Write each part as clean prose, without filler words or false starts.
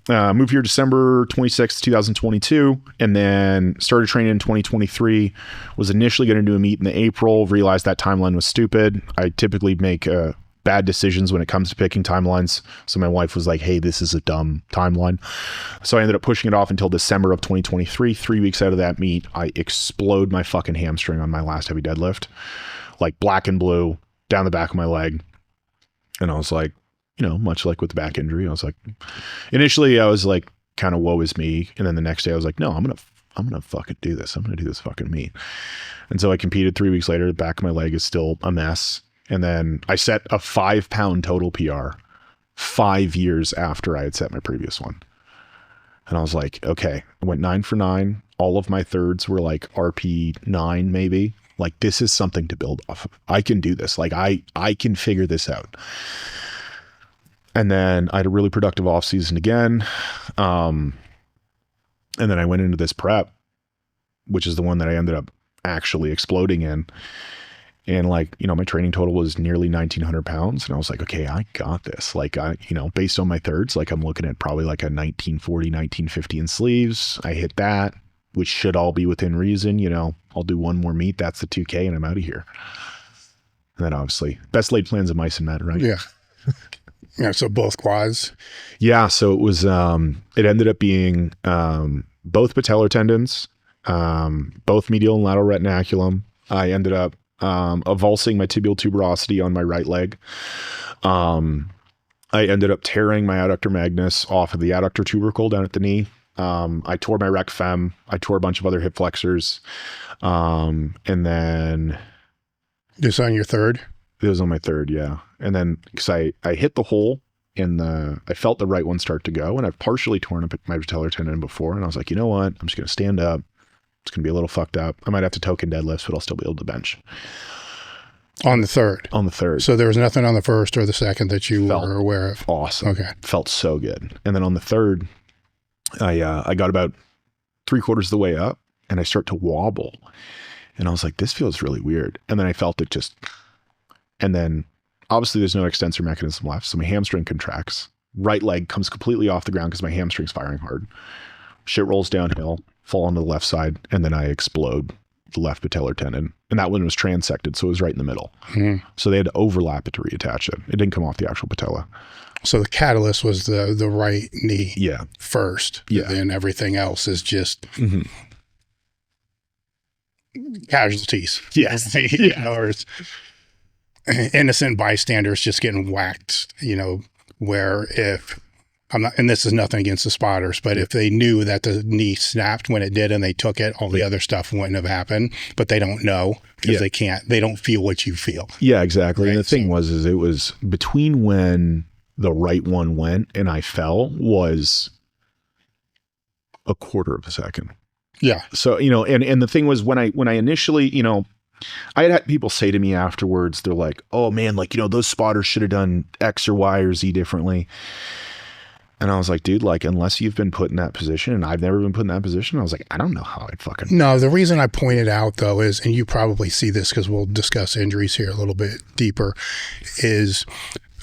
moved here December 26th, 2022, and then started training in 2023. Was initially going to do a meet in April, realized that timeline was stupid. I typically make bad decisions when it comes to picking timelines. So my wife was like, hey, this is a dumb timeline. So I ended up pushing it off until December of 2023. 3 weeks out of that meet, I explode my fucking hamstring on my last heavy deadlift, like black and blue down the back of my leg. And I was like, you know, much like with the back injury, I was like, initially I was like, kind of woe is me. And then the next day I was like, no, I'm going to fucking do this. I'm going to do this fucking meet. And so I competed 3 weeks later. The back of my leg is still a mess. And then I set a 5-pound total PR 5 years after I had set my previous one. And I was like, okay, I went 9 for 9. All of my thirds were like RP 9, maybe. Like, this is something to build off of. I can do this. Like, I can figure this out. And then I had a really productive off season again. And then I went into this prep, which is the one that I ended up actually exploding in. And like, you know, my training total was nearly 1,900 pounds. And I was like, okay, I got this. Like, you know, based on my thirds, like I'm looking at probably like a 1940, 1950 in sleeves. I hit that, which should all be within reason. You know, I'll do one more meet. That's the 2K and I'm out of here. And then obviously best laid plans of mice and men, right? Yeah. Yeah. So both quads. Yeah. So it was, it ended up being, both patellar tendons, both medial and lateral retinaculum. I ended up, avulsing my tibial tuberosity on my right leg. I ended up tearing my adductor magnus off of the adductor tubercle down at the knee. I tore my rec fem. I tore a bunch of other hip flexors. And then Just on your third? it was on my third. Yeah. And then cause I hit the hole in I felt the right one start to go, and I've partially torn up my patellar tendon before. And I was like, you know what? I'm just going to stand up. It's going to be a little fucked up. I might have to token deadlifts, but I'll still be able to bench. On the third? On the third. So there was nothing on the first or the second that you were aware of? Awesome. Okay. Felt so good. And then on the third, I got about 3/4 of the way up and I start to wobble. And I was like, this feels really weird. And then I felt it just, and then obviously there's no extensor mechanism left. So my hamstring contracts. Right leg comes completely off the ground because my hamstring's firing hard. Shit rolls downhill, fall on the left side, and then I explode the left patellar tendon. And that one was transected, so it was right in the middle. Mm-hmm. So they had to overlap it to reattach it. It didn't come off the actual patella. So the catalyst was the right knee first. Yeah. Then everything else is just casualties. Yes. You know, or it's innocent bystanders just getting whacked, you know, where if I'm not, and this is nothing against the spotters, but if they knew that the knee snapped when it did and they took it, all the other stuff wouldn't have happened, but they don't know because they don't feel what you feel. Yeah, exactly. Right? And the thing was it was between when the right one went and I fell was 1/4 of a second. Yeah. So, you know, and the thing was when I initially, you know, I had people say to me afterwards, they're like, oh man, like, you know, those spotters should have done X or Y or Z differently. And I was like, dude, like, unless you've been put in that position, and I've never been put in that position, I was like, I don't know how I'd fucking. No, the reason I pointed out though is, and you probably see this because we'll discuss injuries here a little bit deeper, is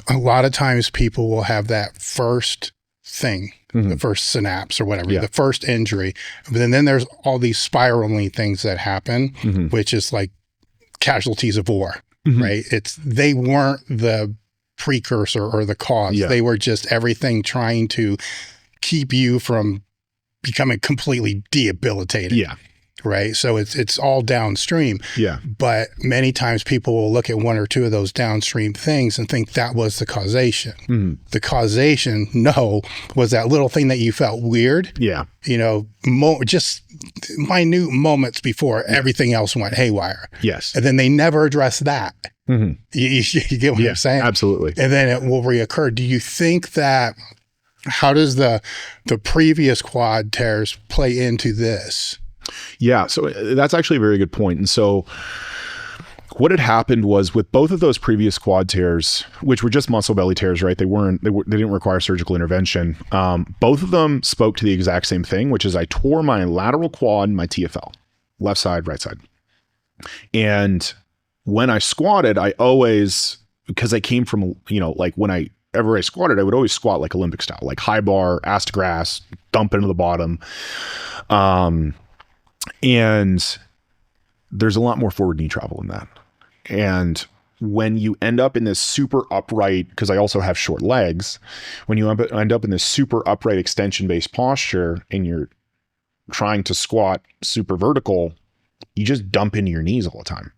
a lot of times people will have that first thing, the first synapse or whatever, the first injury. But then there's all these spiraling things that happen, which is like casualties of war, right? They weren't the precursor or the cause. They were just everything trying to keep you from becoming completely debilitated. Right. So it's all downstream. But many times people will look at one or two of those downstream things and think that was the causation. The causation, was that little thing that you felt weird. You know, just minute moments before everything else went haywire. And then they never address that. You get what I'm saying? Absolutely. And then it will reoccur. Do you think that, how does the previous quad tears play into this? Yeah, so that's actually a very good point. And so what had happened was with both of those previous quad tears, which were just muscle belly tears, right? They didn't require surgical intervention. Both of them spoke to the exact same thing, which is I tore my lateral quad, my TFL, left side, right side. And when I squatted, I always, because I came from, you know, like when I whenever I squatted, I would always squat like Olympic style, like high bar, ass to grass, dump into the bottom. And there's a lot more forward knee travel in that. And when you end up in this super upright, because I also have short legs, when you end up in this super upright extension-based posture and you're trying to squat super vertical, you just dump into your knees all the time.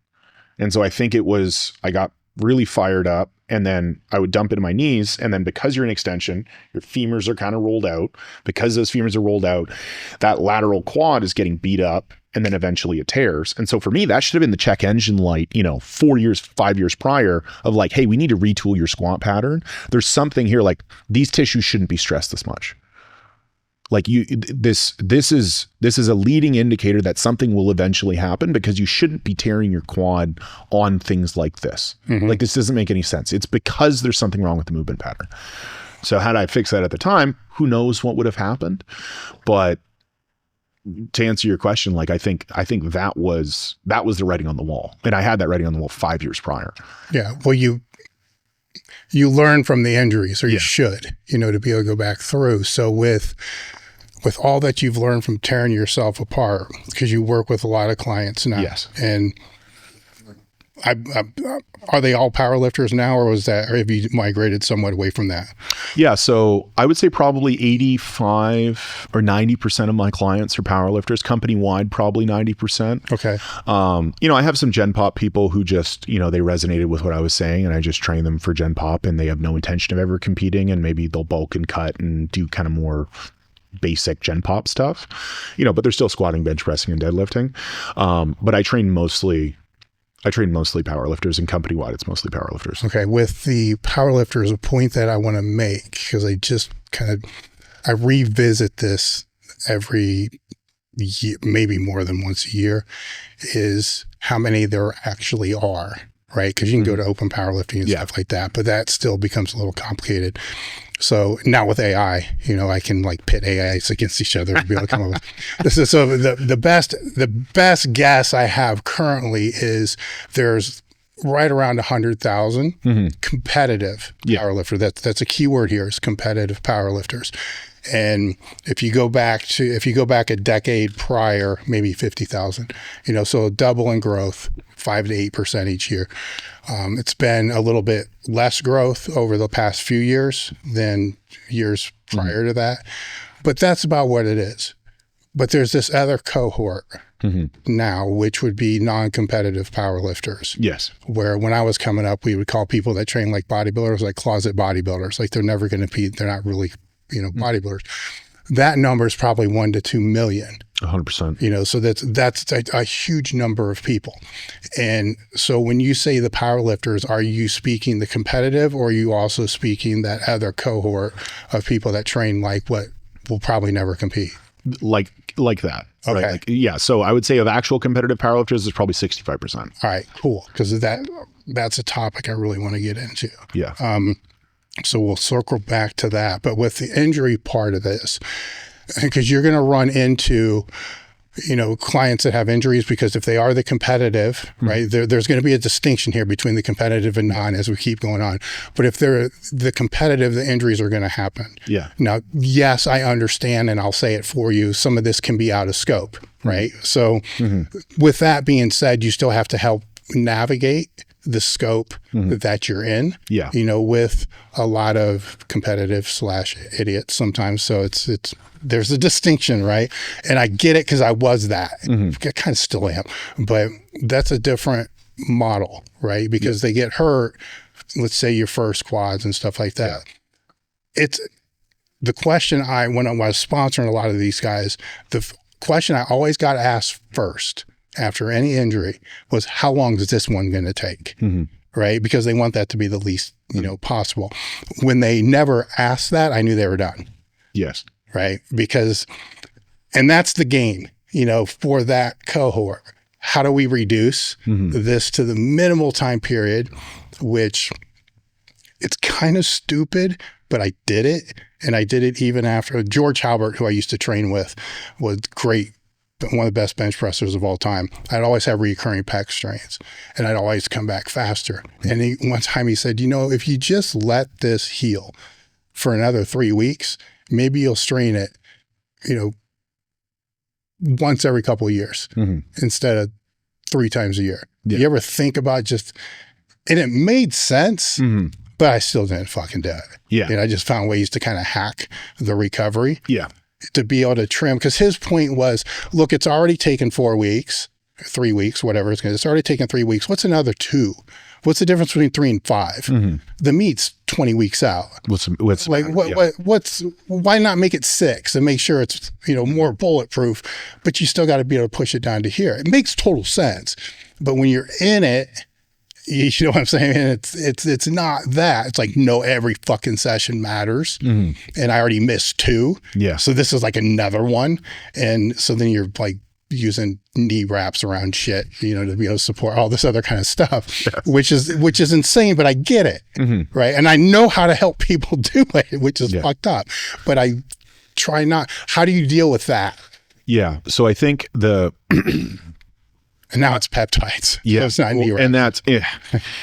And so I think I got really fired up, and then I would dump into my knees. And then because you're in extension, your femurs are kind of rolled out. Because those femurs are rolled out, that lateral quad is getting beat up, and then eventually it tears. And so for me, that should have been the check engine light, 4 years, 5 years prior of like, hey, we need to retool your squat pattern. There's something here, like these tissues shouldn't be stressed this much. Like this is a leading indicator that something will eventually happen, because you shouldn't be tearing your quad on things like this. Mm-hmm. Like this doesn't make any sense. It's because there's something wrong with the movement pattern. So had I fixed that at the time, who knows what would have happened? But to answer your question, like I think that was the writing on the wall, and I had that writing on the wall 5 years prior. Yeah. Well, you learn from the injuries, or you should, to be able to go back through. So with all that you've learned from tearing yourself apart, because you work with a lot of clients now. Yes. And are they all powerlifters now, or have you migrated somewhat away from that? Yeah. So I would say probably 85 or 90% of my clients are powerlifters, company wide, probably 90%. Okay. I have some Gen Pop people who just, they resonated with what I was saying, and I just train them for Gen Pop, and they have no intention of ever competing, and maybe they'll bulk and cut and do kind of more basic Gen Pop stuff, but they're still squatting, bench pressing, and deadlifting. But I train mostly powerlifters, and company wide, it's mostly powerlifters. Okay. With the powerlifters, a point that I want to make, because I revisit this every year, maybe more than once a year, is how many there actually are, right? Because you can go to open powerlifting and stuff like that, but that still becomes a little complicated. So now with AI, I can like pit AIs against each other and be able to come up with this. So the best guess I have currently is there's right around 100,000 competitive powerlifter. That's a key word here, is competitive powerlifters. And if you go back a decade prior, maybe 50,000, so a double in growth, 5 to 8% each year. It's been a little bit less growth over the past few years than years prior to that, but that's about what it is. But there's this other cohort now, which would be non-competitive powerlifters. Yes. Where when I was coming up, we would call people that train like bodybuilders, like closet bodybuilders. Like they're never going to be, they're not really, bodybuilders. That number is probably 1 to 2 million. 100%. So that's a huge number of people. And so when you say the powerlifters, are you speaking the competitive, or are you also speaking that other cohort of people that train like what will probably never compete? Like that. Okay. Right? So I would say of actual competitive powerlifters, it's probably 65%. All right, cool. Because that's a topic I really want to get into. Yeah. So we'll circle back to that. But with the injury part of this, because you're going to run into, clients that have injuries, because if they are the competitive, right, there's going to be a distinction here between the competitive and non as we keep going on. But if they're the competitive, the injuries are going to happen. Yeah. Now, yes, I understand, and I'll say it for you, some of this can be out of scope, right? So with that being said, you still have to help navigate the scope that you're in, with a lot of competitive / idiots sometimes. So there's a distinction, right? And I get it, because I was that. I kind of still am, but that's a different model, right? Because they get hurt, let's say your first quads and stuff like that. It's the question when I was sponsoring a lot of these guys, the question I always got asked first after any injury was, how long is this one going to take? Right? Because they want that to be the least, possible. When they never asked that, I knew they were done. Yes. Right? And that's the game, for that cohort. How do we reduce this to the minimal time period, which it's kind of stupid, but I did it. And I did it even after George Halbert, who I used to train with, was great one of the best bench pressers of all time. I'd always have recurring pec strains, and I'd always come back faster. And one time he said, if you just let this heal for another 3 weeks, maybe you'll strain it, once every couple of years instead of 3 times a year. Yeah. You ever think about and it made sense, but I still didn't fucking do it. Yeah. I just found ways to kind of hack the recovery. Yeah. To be able to trim, because his point was, look, it's already taken 4 weeks, 3 weeks, whatever it's already taken 3 weeks. What's another 2? What's the difference between 3 and 5? The meat's 20 weeks out. Why not make it 6 and make sure it's, more bulletproof, but you still got to be able to push it down to here. It makes total sense. But when you're in it, you know what I'm saying? It's not that. It's like, no, every fucking session matters. And I already missed 2. Yeah. So this is like another one. And so then you're like using knee wraps around shit, to be able to support all this other kind of stuff, which is insane, but I get it. Right. And I know how to help people do it, which is fucked up, but I try not. How do you deal with that? Yeah. So I think and now it's peptides. Yeah. So it's not knee wraps.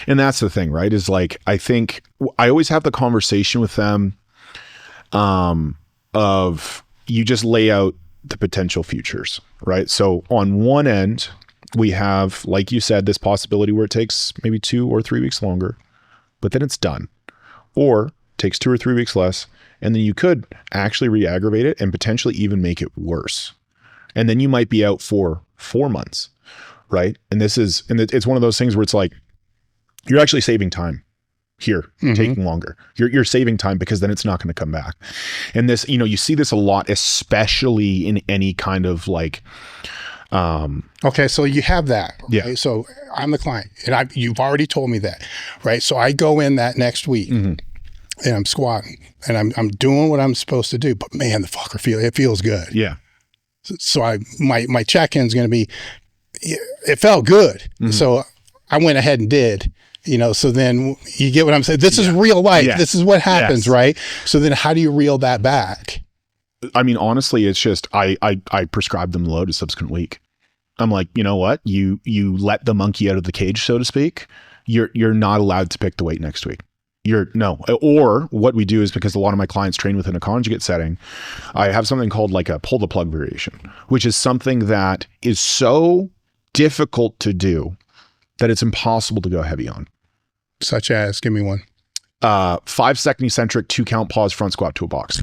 And that's the thing, right? Is like, I think I always have the conversation with them of you just lay out the potential futures, right? So on one end, we have, like you said, this possibility where it takes maybe 2 or 3 weeks longer, but then it's done. Or takes 2 or 3 weeks less, and then you could actually re-aggravate it and potentially even make it worse. And then you might be out for 4 months, right? And it's one of those things where it's like, you're actually saving time here, taking longer. You're saving time because then it's not going to come back. And this, you see this a lot, especially in any kind of like, okay, so you have that. Okay? Yeah. So I'm the client, and you've already told me that, right? So I go in that next week, and I'm squatting, and I'm doing what I'm supposed to do. But man, the fucker feels good. Yeah. So my check-in is going to be, it felt good. So I went ahead and did. So then you get what I'm saying? This is real life. Yes. This is what happens, right? So then how do you reel that back? I mean, honestly, it's just, I prescribe them low to subsequent week. I'm like, you know what? You let the monkey out of the cage, so to speak. You're not allowed to pick the weight next week. Or what we do is, because a lot of my clients train within a conjugate setting, I have something called like a pull the plug variation, which is something that is so difficult to do that it's impossible to go heavy on. Such as, give me one. 5 second eccentric, 2 count pause front squat to a box.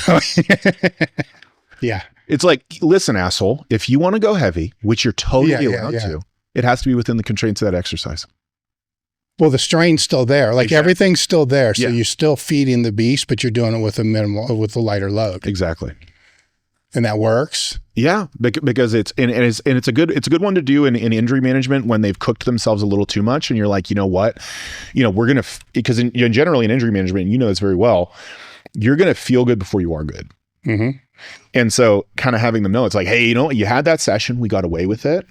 Yeah. It's like, listen, asshole, if you want to go heavy, which you're totally allowed to, it has to be within the constraints of that exercise. Well, the strain's still there. Like everything's still there. So Yeah. you're still feeding the beast, but you're doing it with a lighter load. Exactly. And that works. Yeah, because it's a good one to do in injury management when they've cooked themselves a little too much, and you're like, you know what, we're gonna, because generally in injury management, this very well, you're gonna feel good before you are good. And so, kind of having them know, it's like, hey, you had that session, we got away with it,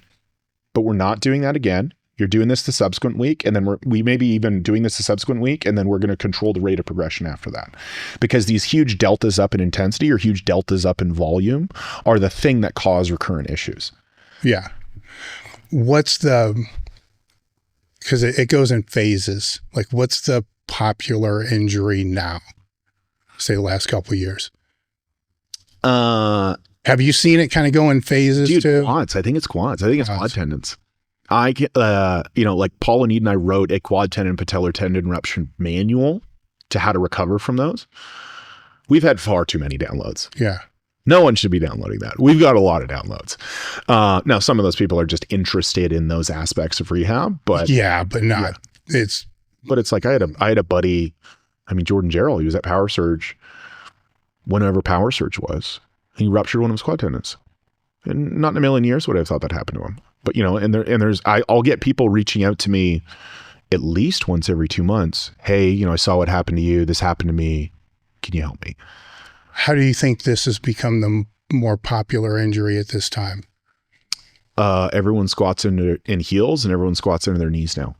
but we're not doing that again. You're doing this the subsequent week, and then we may be even doing this the subsequent week, and then we're going to control the rate of progression after that. Because these huge deltas up in intensity or huge deltas up in volume are the thing that cause recurrent issues. Yeah. Because it goes in phases. Like, what's the popular injury now? Say the last couple of years. Have you seen it kind of go in phases too? Quads. I think it's quads. I think it's quad tendons. I can, like Paul and Eden and I wrote a quad tendon, patellar tendon rupture manual to how to recover from those. We've had far too many downloads. Yeah. No one should be downloading that. We've got a lot of downloads. Now, some of those people are just interested in those aspects of rehab, but but not. Yeah. But it's like I had a buddy. I mean, Jordan Jarrell. He was at Power Surge whenever Power Surge was. He ruptured one of his quad tendons, and not in a million years would I have thought that happened to him. But I'll get people reaching out to me at least once every 2 months. Hey, I saw what happened to you. This happened to me. Can you help me? How do you think this has become the more popular injury at this time? Everyone squats in heels, and everyone squats into their knees now.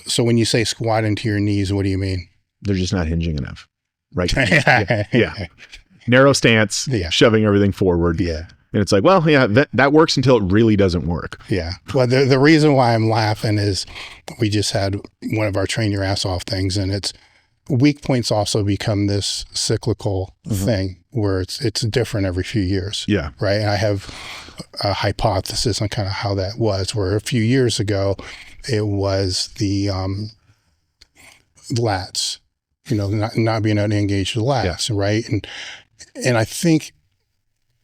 So when you say squat into your knees, what do you mean? They're just not hinging enough, right? Yeah. Narrow stance, shoving everything forward. Yeah. And it's like, well, yeah, that works until it really doesn't work. Yeah. Well, the reason why I'm laughing is we just had one of our train your ass off things, and it's weak points also become this cyclical thing where it's different every few years. Yeah. Right. And I have a hypothesis on kind of how that was, where a few years ago it was the lats, not being able to engage the lats. Yeah. Right. And I think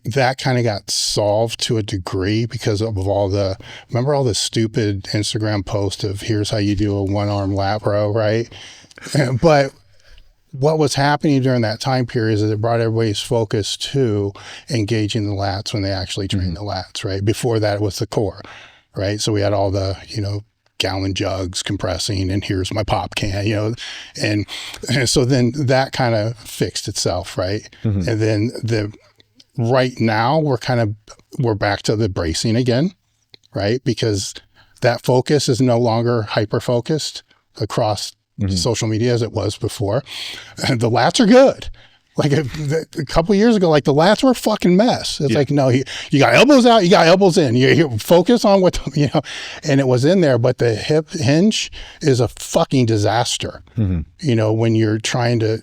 that kind of got solved to a degree because of remember all the stupid Instagram post of here's how you do a 1-arm lat row, right? But what was happening during that time period is it brought everybody's focus to engaging the lats when they actually train the lats, right? Before that, it was the core, right? So we had all the, gallon jugs compressing, and here's my pop can, and so then that kind of fixed itself, right? And then right now we're back to the bracing again, right? Because that focus is no longer hyper-focused across social media as it was before. And the lats are good. Like a couple of years ago, like the lats were a fucking mess. It's like, no, you got elbows out, you got elbows in. You focus on what, and it was in there, but the hip hinge is a fucking disaster. When you're trying to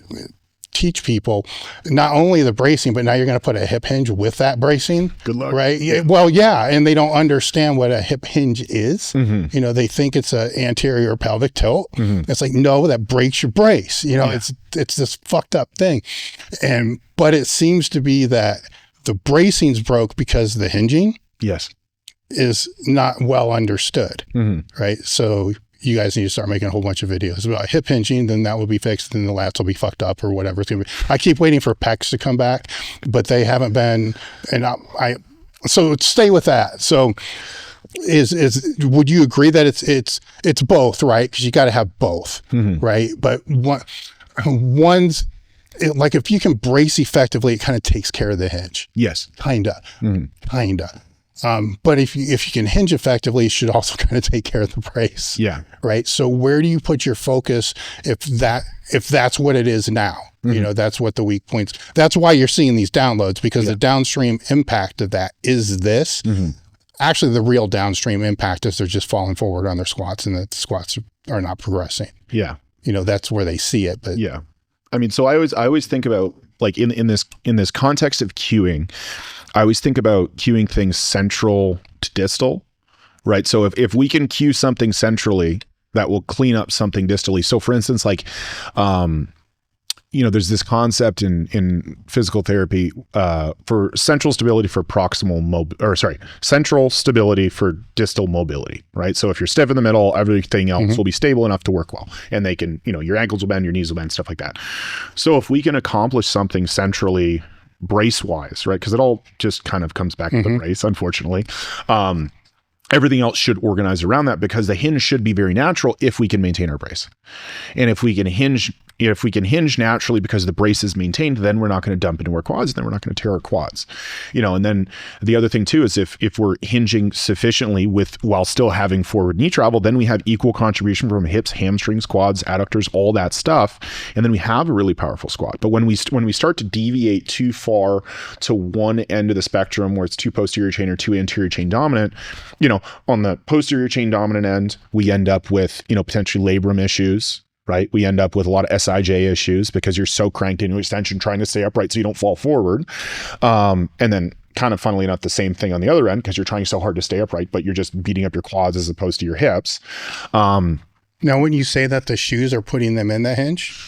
teach people not only the bracing, but now you're going to put a hip hinge with that bracing. Good luck. Right? Yeah. Well, yeah. And they don't understand what a hip hinge is. They think it's an anterior pelvic tilt. It's like, no, that breaks your brace. It's this fucked up thing. But it seems to be that the bracing's broke because the hinging is not well understood. Right? So you guys need to start making a whole bunch of videos about hip hinging, then that will be fixed, then the lats will be fucked up or whatever it's going to be. I keep waiting for pecs to come back, but they haven't been, and so stay with that. So would you agree that it's both, right? Because you got to have both, right? But one's, like if you can brace effectively, it kind of takes care of the hinge. Yes. Kinda. But if you can hinge effectively, it should also kind of take care of the brace. Yeah. Right. So where do you put your focus if that's what it is now? That's what the weak points. That's why you're seeing these downloads, because the downstream impact of that is this. Actually, the real downstream impact is they're just falling forward on their squats, and the squats are not progressing. Yeah. That's where they see it. But yeah. I mean, so I always think about, like, in this context of cueing, I always think about cueing things central to distal, right? So if we can cue something centrally, that will clean up something distally. So for instance, like, there's this concept in physical therapy for central stability for central stability for distal mobility, right? So if you're stiff in the middle, everything else will be stable enough to work well. And they can, your ankles will bend, your knees will bend, stuff like that. So if we can accomplish something centrally brace wise, right? Because it all just kind of comes back to the brace, unfortunately. Everything else should organize around that, because the hinge should be very natural if we can maintain our brace. And if we can hinge naturally because the brace is maintained, then we're not going to dump into our quads, then we're not going to tear our quads. And then the other thing too is if we're hinging sufficiently while still having forward knee travel, then we have equal contribution from hips, hamstrings, quads, adductors, all that stuff, and then we have a really powerful squat. But when we start to deviate too far to one end of the spectrum, where it's too posterior chain or too anterior chain dominant, on the posterior chain dominant end, we end up with potentially labrum issues. Right? We end up with a lot of SIJ issues because you're so cranked into extension trying to stay upright so you don't fall forward. And then kind of funnily enough, the same thing on the other end, because you're trying so hard to stay upright, but you're just beating up your quads as opposed to your hips. Now, when you say that the shoes are putting them in the hinge?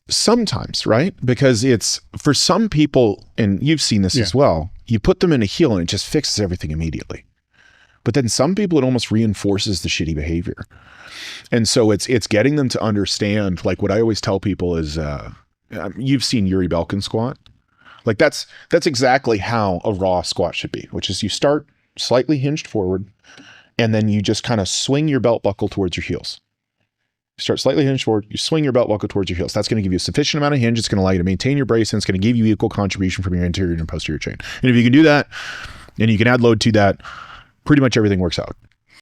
Sometimes, right? Because it's, for some people, and you've seen this as well, you put them in a heel and it just fixes everything immediately. But then some people, it almost reinforces the shitty behavior. And so it's getting them to understand, like what I always tell people is, you've seen Yuri Belkin squat. Like that's exactly how a raw squat should be, which is you start slightly hinged forward and then you just kind of swing your belt buckle towards your heels. You start slightly hinged forward, you swing your belt buckle towards your heels. That's going to give you a sufficient amount of hinge. It's going to allow you to maintain your brace, and it's going to give you equal contribution from your anterior and posterior chain. And if you can do that, and you can add load to that, pretty much everything works out.